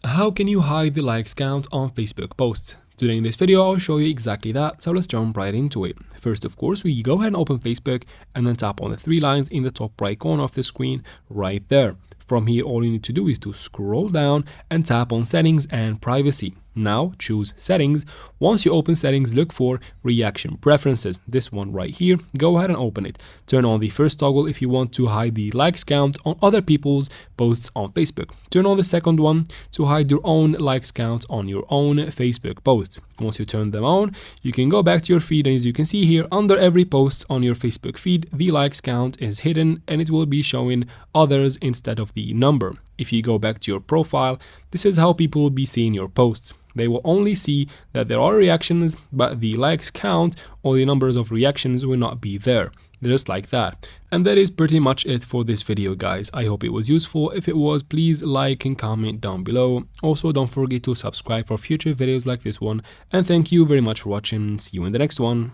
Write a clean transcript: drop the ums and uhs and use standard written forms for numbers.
How can you hide the likes count on Facebook posts? Today in this video I'll show you exactly that, so let's jump right into it. First, of course, we go ahead and open Facebook and then tap on the three lines in the top right corner of the screen right there. From here, all you need to do is to scroll down and tap on Settings and Privacy. Now choose Settings. Once you open Settings, look for Reaction Preferences. This one right here, go ahead and open it. Turn on the first toggle if you want to hide the likes count on other people's posts on Facebook. Turn on the second one to hide your own likes count on your own Facebook posts. Once you turn them on, you can go back to your feed, and as you can see here, under every post on your Facebook feed, the likes count is hidden and it will be showing others instead of the number. If you go back to your profile, this is how people will be seeing your posts. They will only see that there are reactions, but the likes count or the numbers of reactions will not be there. Just like that. And that is pretty much it for this video, guys. I hope it was useful. If it was, please like and comment down below. Also, don't forget to subscribe for future videos like this one. And thank you very much for watching. See you in the next one.